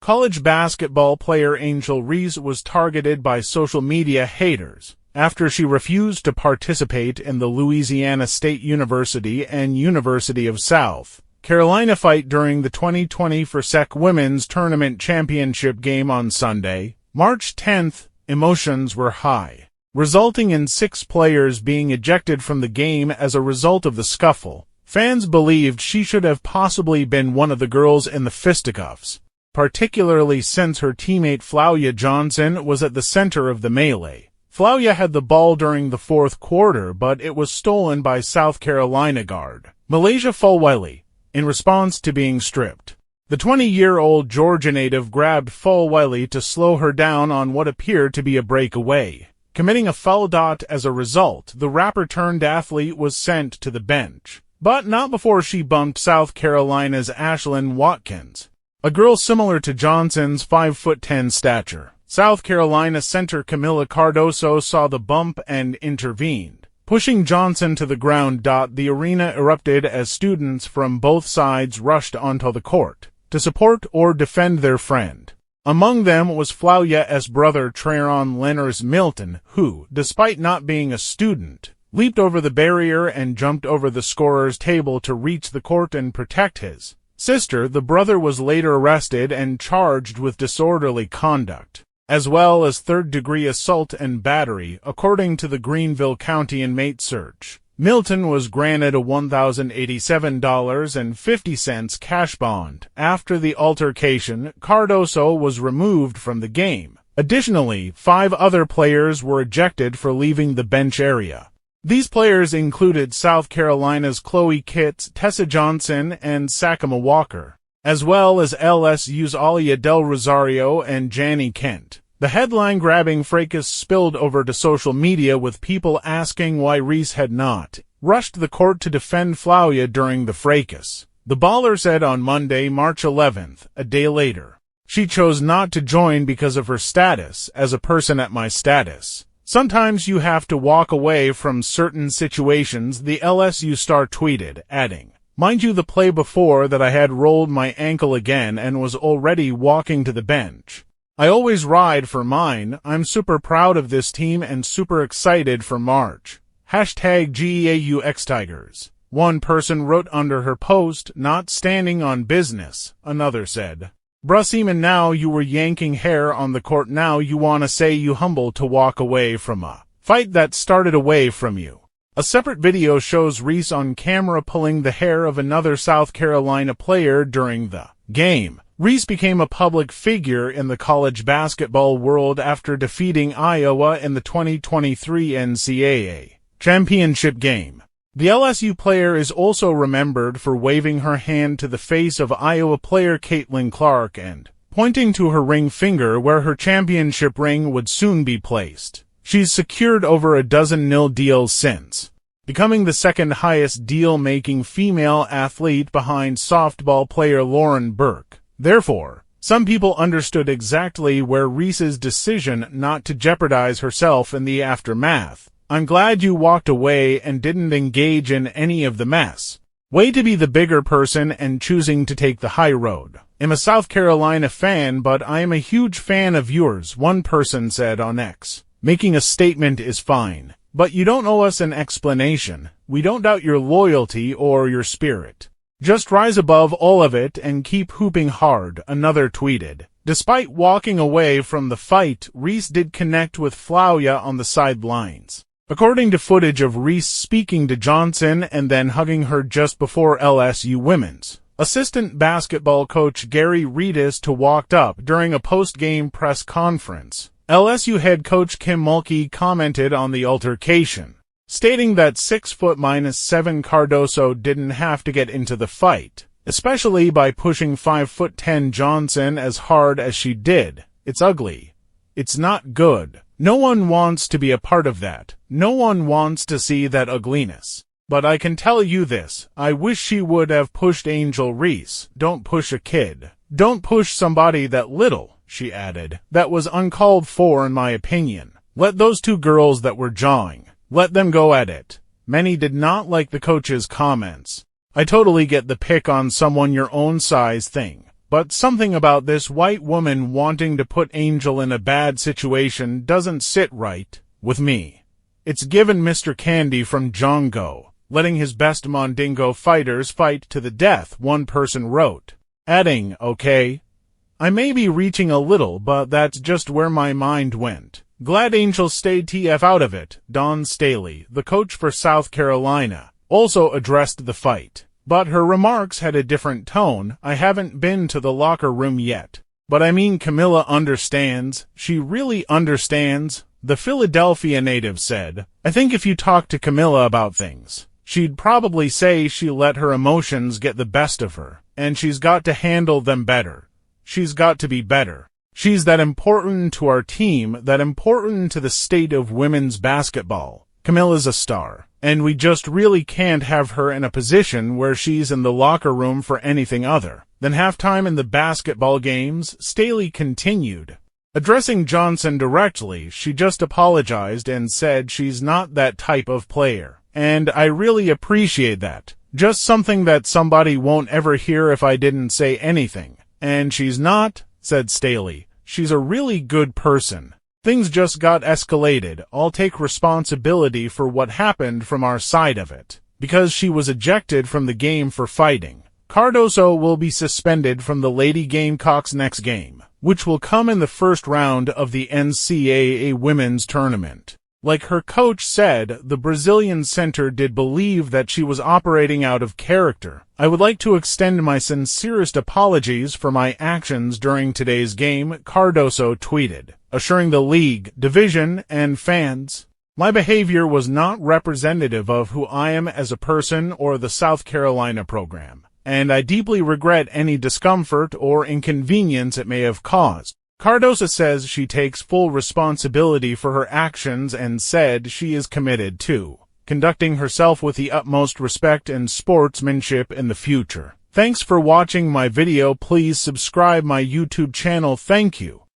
College basketball player Angel Reese was targeted by social media haters after she refused to participate in the Louisiana State University and University of South Carolina fight during the 2020 FIRSEC Women's Tournament Championship game on Sunday, March 10th. Emotions were high, resulting in 6 players being ejected from the game as a result of the scuffle. Fans believed she should have possibly been one of the girls in the fisticuffs, particularly since her teammate Flauja Johnson was at the center of the melee. Flauja had the ball during the fourth quarter, but it was stolen by South Carolina guard Malaysia Fulwiley in response to being stripped. The 20-year-old Georgia native grabbed Fulwiley to slow her down on what appeared to be a breakaway, committing a foul. As a result, the rapper-turned-athlete was sent to the bench, but not before she bumped South Carolina's Ashlyn Watkins, a girl similar to Johnson's 5'10" stature. South Carolina center Camila Cardoso saw the bump and intervened, pushing Johnson to the ground. The arena erupted as students from both sides rushed onto the court to support or defend their friend. Among them was Flauja's brother Trayvon Lenners Milton, who, despite not being a student, leaped over the barrier and jumped over the scorer's table to reach the court and protect his sister. The brother was later arrested and charged with disorderly conduct, as well as third-degree assault and battery, according to the Greenville County Inmate Search. Milton was granted a $1,087.50 cash bond. After the altercation, Cardoso was removed from the game. Additionally, 5 other players were ejected for leaving the bench area. These players included South Carolina's Chloe Kitts, Tessa Johnson, and Sakima Walker, as well as LSU's Alia Del Rosario and Jani Kent. The headline-grabbing fracas spilled over to social media, with people asking why Reese had not rushed the court to defend Flauja during the fracas. The baller said on Monday, March 11th, a day later, "She chose not to join because of her status as a person at my status. Sometimes you have to walk away from certain situations," the LSU star tweeted, adding, "Mind you, the play before that I had rolled my ankle again and was already walking to the bench. I always ride for mine. I'm super proud of this team and super excited for March. #GEAUXTigers. One person wrote under her post, "Not standing on business." Another said, "Bruh Seaman, now you were yanking hair on the court, now you wanna say you humble to walk away from a fight that started away from you." A separate video shows Reese on camera pulling the hair of another South Carolina player during the game. Reese became a public figure in the college basketball world after defeating Iowa in the 2023 NCAA championship game. The LSU player is also remembered for waving her hand to the face of Iowa player Caitlin Clark and pointing to her ring finger where her championship ring would soon be placed. She's secured over a dozen nil deals since, becoming the second highest deal-making female athlete behind softball player Lauren Burke. Therefore, some people understood exactly where Reese's decision not to jeopardize herself in the aftermath. "I'm glad you walked away and didn't engage in any of the mess. Way to be the bigger person and choosing to take the high road. I'm a South Carolina fan, but I am a huge fan of yours," one person said on X. "Making a statement is fine, but you don't owe us an explanation. We don't doubt your loyalty or your spirit. Just rise above all of it and keep hooping hard," another tweeted. Despite walking away from the fight, Reese did connect with Flauja on the sidelines, according to footage of Reese speaking to Johnson and then hugging her just before LSU women's assistant basketball coach Gary Redis walked up during a post-game press conference. LSU head coach Kim Mulkey commented on the altercation, stating that 6'7" Cardoso didn't have to get into the fight, especially by pushing 5'10" Johnson as hard as she did. "It's ugly. It's not good. No one wants to be a part of that. No one wants to see that ugliness. But I can tell you this, I wish she would have pushed Angel Reese. Don't push a kid. Don't push somebody that little," she added. "That was uncalled for in my opinion. Let those 2 girls that were jawing, let them go at it." Many did not like the coach's comments. "I totally get the pick on someone your own size thing, but something about this white woman wanting to put Angel in a bad situation doesn't sit right with me. It's given Mr. Candy from Django, letting his best Mandingo fighters fight to the death, one person wrote, adding, okay, I may be reaching a little, but that's just where my mind went. Glad Angel stayed TF out of it. Dawn Staley, the coach for South Carolina, also addressed the fight, but her remarks had a different tone. I haven't been to the locker room yet, but I mean Camilla understands. She really understands, the Philadelphia native said. I think if you talk to Camilla about things, she'd probably say she let her emotions get the best of her, and she's got to handle them better. She's got to be better. She's that important to our team, that important to the state of women's basketball. Camilla's a star, and we just really can't have her in a position where she's in the locker room for anything other than halftime in the basketball games, Staley continued. Addressing Johnson directly, she just apologized and said she's not that type of player, and I really appreciate that. Just something that somebody won't ever hear if I didn't say anything. And she's not, said Staley. She's a really good person. Things just got escalated. I'll take responsibility for what happened from our side of it, because she was ejected from the game for fighting. Cardoso will be suspended from the Lady Gamecocks next game, which will come in the first round of the NCAA Women's Tournament. Like her coach said, the Brazilian center did believe that she was operating out of character. I would like to extend my sincerest apologies for my actions during today's game, Cardoso tweeted, assuring the league, division, and fans, my behavior was not representative of who I am as a person or the South Carolina program, and I deeply regret any discomfort or inconvenience it may have caused. Cardoso says she takes full responsibility for her actions and said she is committed to conducting herself with the utmost respect and sportsmanship in the future. Thanks for watching my video. Please subscribe my YouTube channel. Thank you.